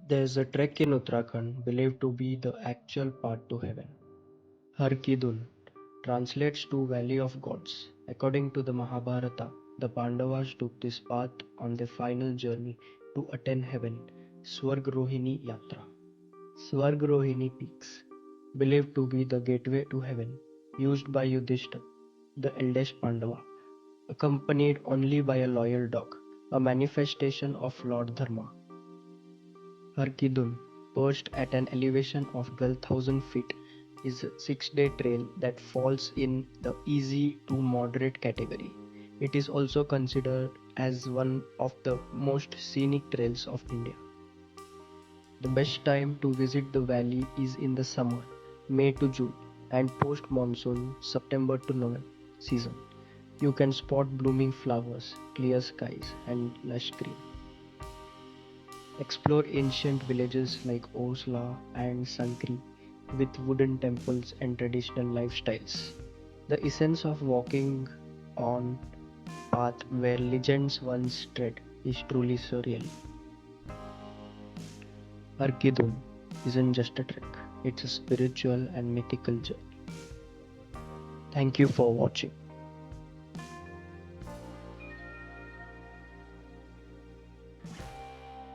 There's a trek in Uttarakhand believed to be the actual path to heaven. Har Ki Doon translates to Valley of Gods. According to the Mahabharata, the Pandavas took this path on their final journey to attain heaven, Swargarohini Yatra. Swargarohini peaks, believed to be the gateway to heaven, used by Yudhishthira, the eldest Pandava, accompanied only by a loyal dog, a manifestation of Lord Dharma. Har Ki Doon, perched at an elevation of 12,000 feet, is a 6-day trail that falls in the easy to moderate category. It is also considered as one of the most scenic trails of India. The best time to visit the valley is in the summer, May to June, and post monsoon, September to November season. You can spot blooming flowers, clear skies, and lush green. Explore ancient villages like Osla and Sankri with wooden temples and traditional lifestyles. The essence of walking on path where legends once tread is truly surreal. Har Ki Doon isn't just a trek, it's a spiritual and mythical journey. Thank you for watching.